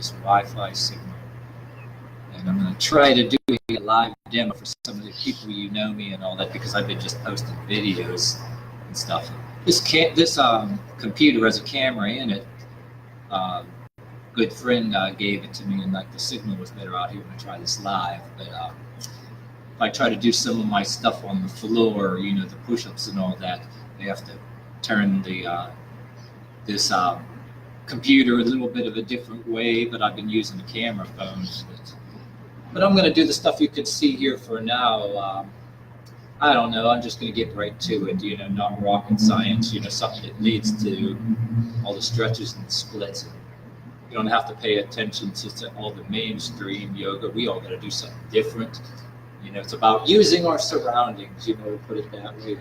this Wi-Fi signal. And I'm going to try to do a live demo for some of the people you know me and all that, because I've been just posting videos and stuff. This computer has a camera in it. Good friend gave it to me, and like the signal was better out here when I try this live. But if I try to do some of my stuff on the floor, you know, the push-ups and all that, they have to turn the this computer a little bit of a different way. But I've been using the camera phones. But I'm going to do the stuff you can see here for now. I don't know. I'm just going to get right to it. You know, not rocket science. You know, something that leads to all the stretches and splits. You don't have to pay attention to all the mainstream yoga. We all got to do something different. You know, it's about using our surroundings. You know, to put it that way.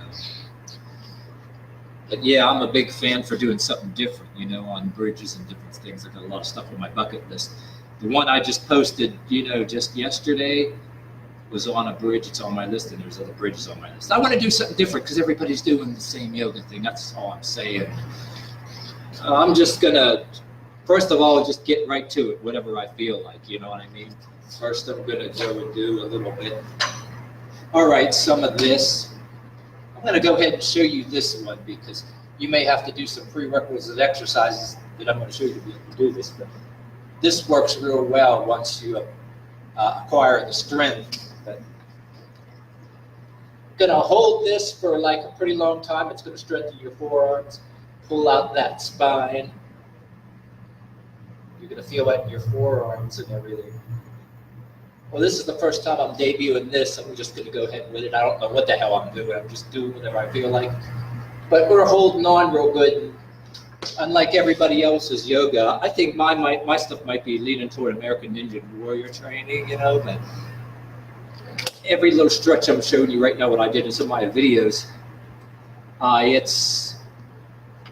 But yeah, I'm a big fan for doing something different. You know, on bridges and different things. I've got a lot of stuff on my bucket list. The one I just posted, you know, just yesterday was on a bridge. It's on my list, and there's other bridges on my list. I want to do something different because everybody's doing the same yoga thing. That's all I'm saying. I'm just going to, first of all, just get right to it, whatever I feel like, you know what I mean? First, I'm going to go and do a little bit. All right, some of this. I'm going to go ahead and show you this one because you may have to do some prerequisite exercises that I'm going to show you to be able to do this. But this works real well once you acquire the strength. But I'm going to hold this for like a pretty long time. It's going to strengthen your forearms, pull out that spine. You're going to feel it in your forearms and everything. Well, this is the first time I'm debuting this. I'm just going to go ahead with it. I don't know what the hell I'm doing. I'm just doing whatever I feel like. But we're holding on real good. Unlike everybody else's yoga, I think my stuff might be leaning toward American Ninja Warrior training, you know, but every little stretch I'm showing you right now, what I did in some of my videos, it's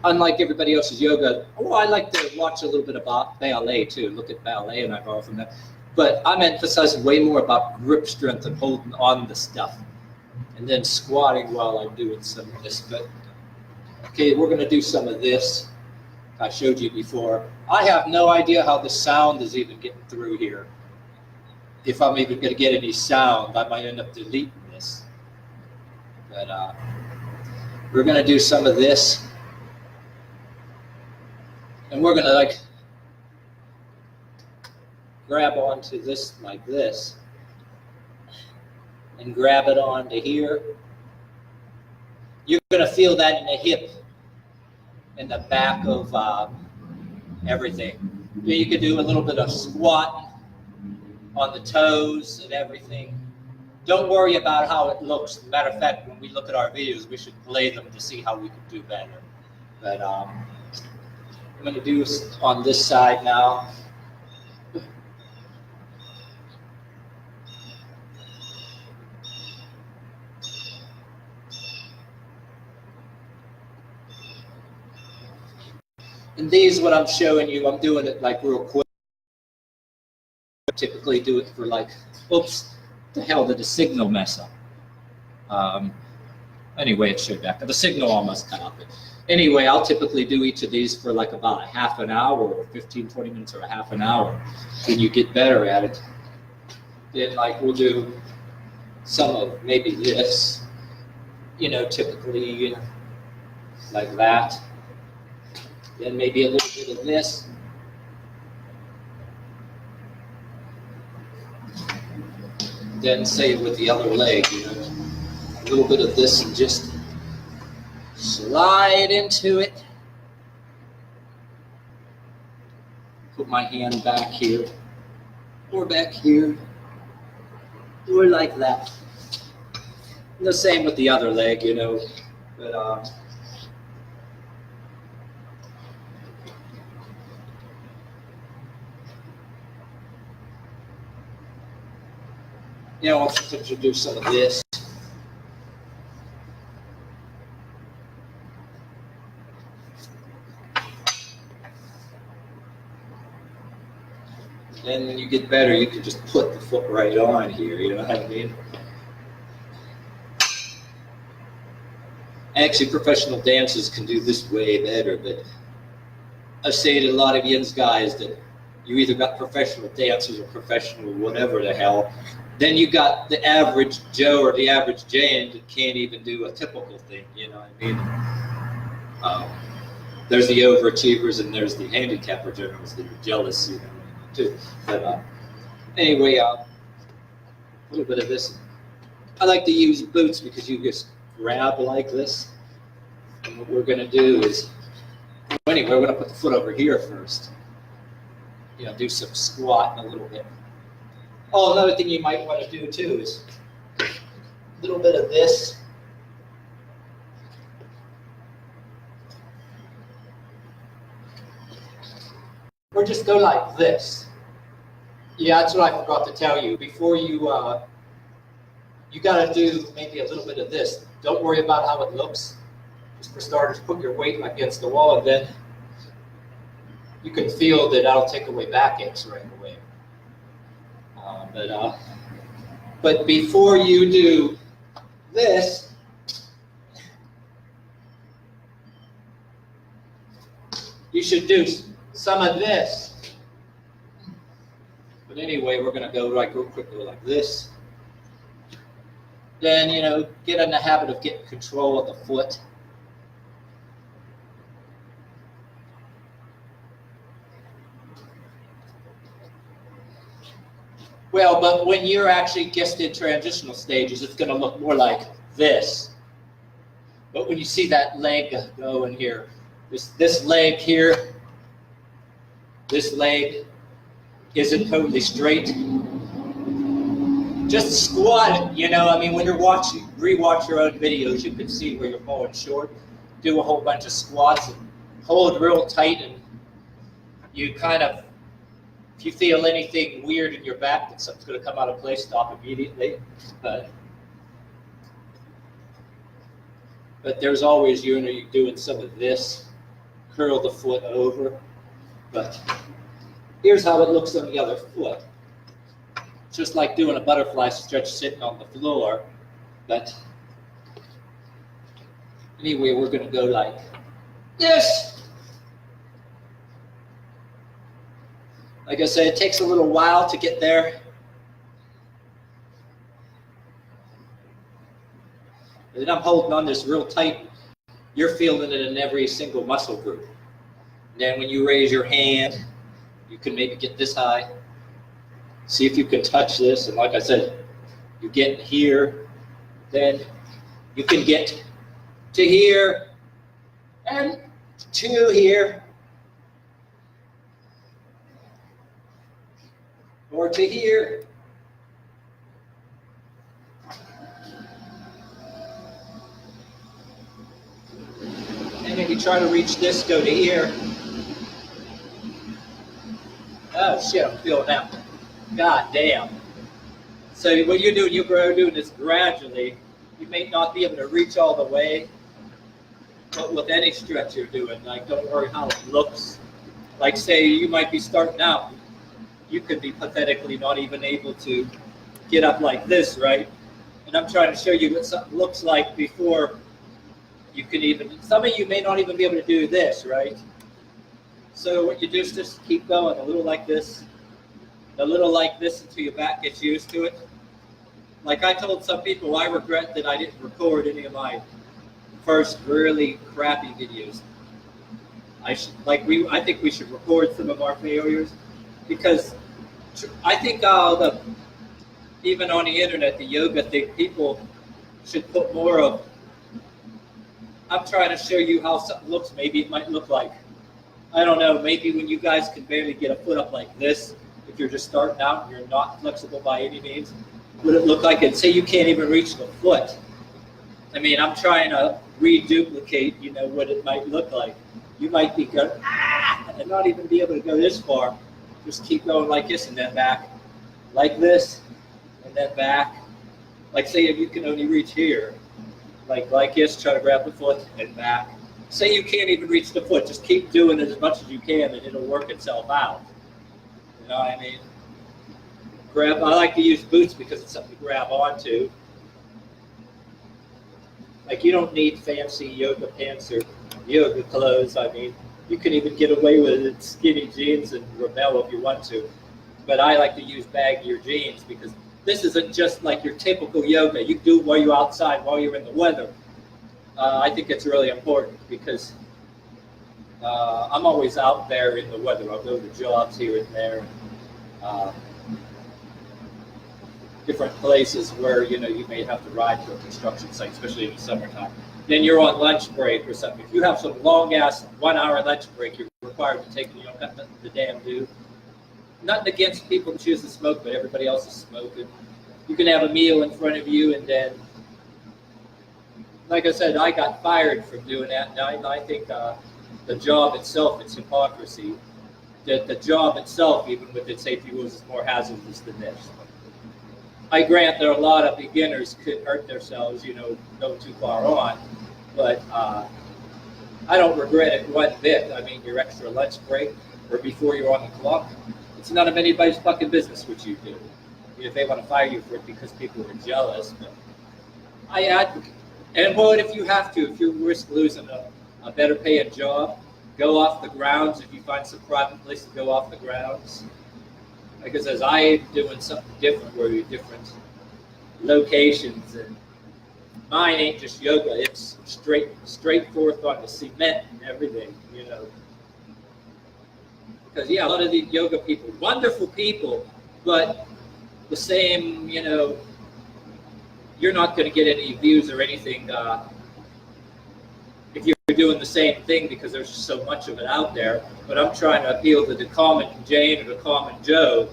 unlike everybody else's yoga. Oh, I like to watch a little bit about ballet too, look at ballet, and I borrow from that. But I'm emphasizing way more about grip strength and holding on the stuff, and then squatting while I'm doing some of this. But okay, we're going to do some of this. I showed you before. I have no idea how the sound is even getting through here. If I'm even going to get any sound, I might end up deleting this. But we're going to do some of this. And we're going to like grab onto this like this. And grab it onto here. You're going to feel that in the hip. In the back of everything. You could do a little bit of squatting on the toes and everything. Don't worry about how it looks. As a matter of fact, when we look at our videos, we should play them to see how we can do better. But I'm going to do on this side now. And these, what I'm showing you, I'm doing it like real quick. I typically do it for like, oops, the hell did the signal mess up? Anyway, it showed back. The signal almost cut out. But anyway, I'll typically do each of these for like about a half an hour or 15, 20 minutes or a half an hour. When you get better at it, then like we'll do some of maybe this, you know, typically like that. Then maybe a little bit of this. Then say with the other leg, you know, a little bit of this and just slide into it. Put my hand back here, or back here, or like that. And the same with the other leg, you know, but you know, I'll do some of this. Then when you get better, you can just put the foot right on here, you know what I mean? Actually, professional dancers can do this way better, but I've seen a lot of Jens guys that, You either got professional dancers or professional whatever the hell. Then you got the average Joe or the average Jane that can't even do a typical thing, you know what I mean? There's the overachievers and there's the handicapper generals that are jealous, you know, too. But anyway, a little bit of this. I like to use boots because you just grab like this. And what we're going to do is, anyway, we're going to put the foot over here first. You know, do some squatting a little bit. Oh, another thing you might want to do too is a little bit of this. Or just go like this. Yeah, that's what I forgot to tell you. Before you got to do maybe a little bit of this. Don't worry about how it looks. Just for starters, put your weight against the wall, and then you can feel that that'll take away backaches right away. But before you do this, you should do some of this. But anyway, we're going to go like real quickly like this. Then, you know, get in the habit of getting control of the foot. Well, but when you're actually just in transitional stages, it's going to look more like this. But when you see that leg go in here, this leg here, this leg isn't totally straight. Just squat it, you know. I mean, when you're watching, rewatch your own videos, you can see where you're falling short. Do a whole bunch of squats and hold real tight, and you kind of, if you feel anything weird in your back that something's going to come out of place, stop immediately. But there's always, you know, you're doing some of this, curl the foot over. But here's how it looks on the other foot. Just like doing a butterfly stretch sitting on the floor. But anyway, we're going to go like this. Like I said, it takes a little while to get there. And I'm holding on this real tight. You're feeling it in every single muscle group. And then when you raise your hand, you can maybe get this high. See if you can touch this. And like I said, you get here, then you can get to here and to here. Or to here. And then you try to reach this, go to here. Oh shit, I'm feeling that. God damn. So what you're doing this gradually. You may not be able to reach all the way, but with any stretch you're doing, like don't worry how it looks. Like say you might be starting out. You could be pathetically not even able to get up like this, right? And I'm trying to show you what something looks like before you can even, some of you may not even be able to do this, right? So what you do is just keep going, a little like this, a little like this until your back gets used to it. Like I told some people, I regret that I didn't record any of my first really crappy videos. I think we should record some of our failures. Because I think even on the internet, the yoga thing, people should put more of, I'm trying to show you how something looks. Maybe it might look like, I don't know, maybe when you guys can barely get a foot up like this, if you're just starting out and you're not flexible by any means, would it look like it? Say you can't even reach the foot. I mean, I'm trying to reduplicate, you know, what it might look like. You might be going, and not even be able to go this far. Just keep going like this and then back, like this, and then back. Like say if you can only reach here, like this, try to grab the foot and back. Say you can't even reach the foot, just keep doing it as much as you can and it'll work itself out. You know what I mean? I like to use boots because it's something to grab onto. Like you don't need fancy yoga pants or yoga clothes, I mean. You can even get away with it in skinny jeans and rebel if you want to. But I like to use baggier jeans because this isn't just like your typical yoga. You can do it while you're outside, while you're in the weather. I think it's really important because I'm always out there in the weather. I'll go to jobs here and there, different places where you may have to ride to a construction site, especially in the summertime. Then you're on lunch break or something. If you have some long ass 1 hour lunch break, you're required to take. You don't got nothing to damn do. Nothing against people who choose to smoke, but everybody else is smoking. You can have a meal in front of you, and then, like I said, I got fired from doing that. And I think the job itself, it's hypocrisy. The job itself, even with its safety rules, is more hazardous than this. I grant that a lot of beginners could hurt themselves, go too far on, but I don't regret it one bit. I mean, your extra lunch break or before you're on the clock, it's none of anybody's fucking business what you do. If they want to fire you for it because people are jealous, but I advocate. And what if you have to? If you risk losing a better paying job, go off the grounds. If you find some private place to go off the grounds. Like I says, I'm doing something different where you're different locations, and mine ain't just yoga. It's straight forth on the cement and everything, Because a lot of these yoga people, wonderful people, but the same, you're not going to get any views or anything if you're doing the same thing because there's just so much of it out there. But I'm trying to appeal to the common Jane or the common Joe.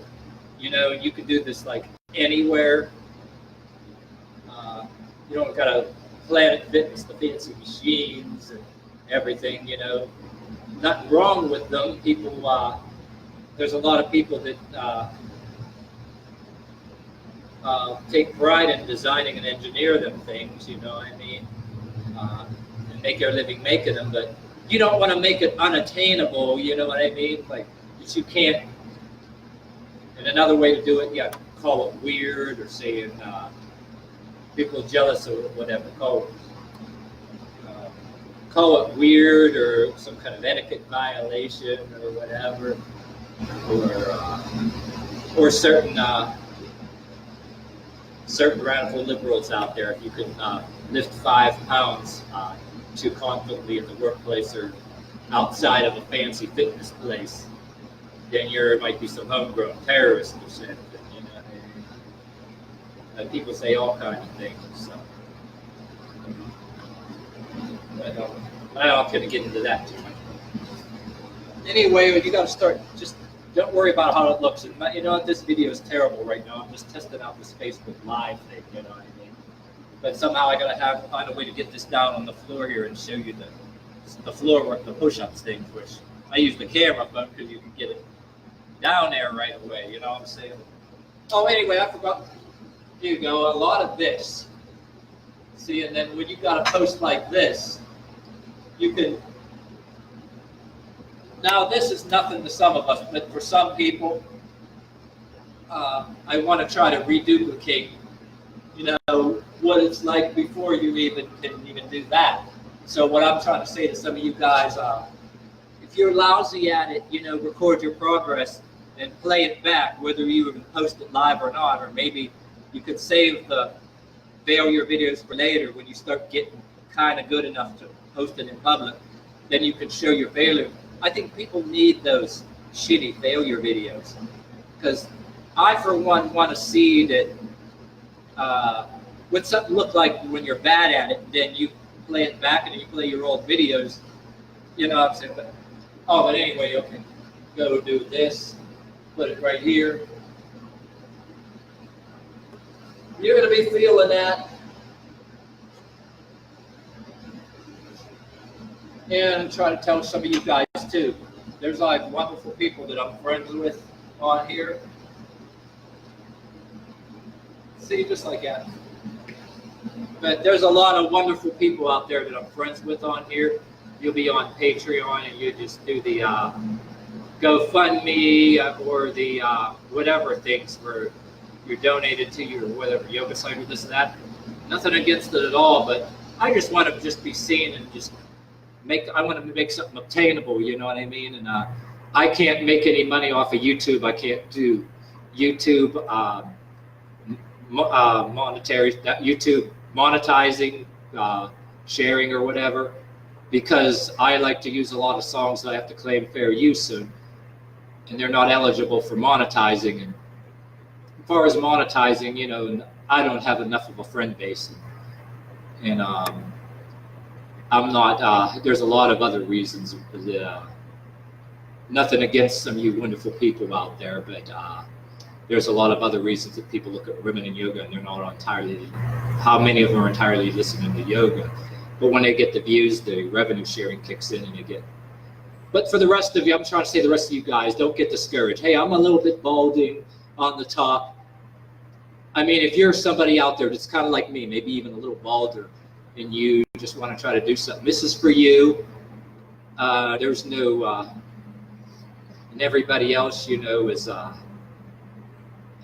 You can do this like anywhere. You don't got to Planet Fitness, the fancy machines and everything. Nothing wrong with them. People, there's a lot of people that take pride in designing and engineer them things. And make their living making them, but you don't want to make it unattainable, you know what I mean? Like, you can't, and another way to do it, call it weird or saying people jealous or whatever, call it weird or some kind of etiquette violation or whatever, or certain radical liberals out there, if you can lift 5 pounds too confidently in the workplace or outside of a fancy fitness place, then you might be some homegrown terrorist or something, And people say all kinds of things. So. I'm not going to get into that too much. Anyway, you got to start. Just don't worry about how it looks. And this video is terrible right now. I'm just testing out this Facebook Live thing. You know what I mean? But somehow I got to find a way to get this down on the floor here and show you the floor work, the push-ups things, which I use the camera phone because you can get it down there right away. You know what I'm saying? Oh, anyway, I forgot. Here you go. A lot of this. See, and then when you got a post like this, you can. Now, this is nothing to some of us, but for some people, I want to try to reduplicate, what it's like before you can even do that. So what I'm trying to say to some of you guys, if you're lousy at it, record your progress and play it back, whether you even post it live or not, or maybe you could save the failure videos for later when you start getting kind of good enough to post it in public. Then you can show your failure. I think people need those shitty failure videos because I, for one, want to see that what something look like when you're bad at it. Then you play it back and you play your old videos. You know what I'm saying? But anyway, okay. Go do this. Put it right here. You're going to be feeling that. And try to tell some of you guys too. There's like wonderful people that I'm friends with on here. See, just like that. But there's a lot of wonderful people out there that I'm friends with on here. You'll be on Patreon and you just do the GoFundMe or the whatever things where you're donated to your whatever yoga site or this and that. Nothing against it at all, but I just want to just be seen and just I want to make something obtainable, you know what I mean? And I can't make any money off of YouTube. I can't do YouTube YouTube monetizing, sharing or whatever, because I like to use a lot of songs that I have to claim fair use in, and they're not eligible for monetizing. And as far as monetizing, you know, I don't have enough of a friend base, and I'm not. There's a lot of other reasons. Nothing against some of you wonderful people out there, but there's a lot of other reasons that people look at women in yoga and they're not entirely. How many of them are entirely listening to yoga? But when they get the views, the revenue sharing kicks in, and you get. But for the rest of you, I'm trying to say the rest of you guys, don't get discouraged. Hey, I'm a little bit balding on the top. I mean, if you're somebody out there that's kind of like me, maybe even a little balder, and you just want to try to do something, this is for you. There's no, and everybody else, you know, is, I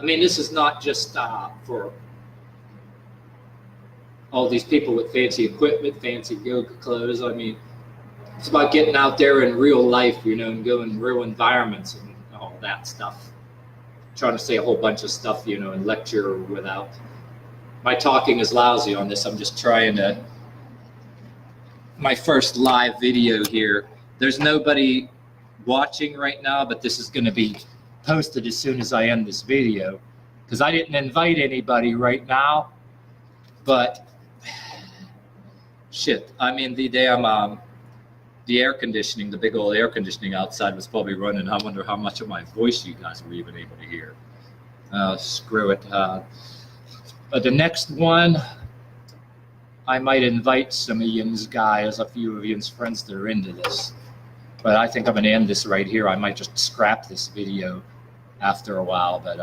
mean, this is not just for all these people with fancy equipment, fancy yoga clothes. I mean, it's about getting out there in real life, you know, and going real environments and all that stuff. Trying to say a whole bunch of stuff, you know, and lecture without. My talking is lousy on this. I'm just trying to. My first live video here. There's nobody watching right now, but this is going to be posted as soon as I end this video, because I didn't invite anybody right now. But shit, I mean, the damn the air conditioning, the big old air conditioning outside was probably running. I wonder how much of my voice you guys were even able to hear. Screw it. But the next one, I might invite some of yous guys, a few of yous friends that are into this. But I think I'm going to end this right here. I might just scrap this video after a while. But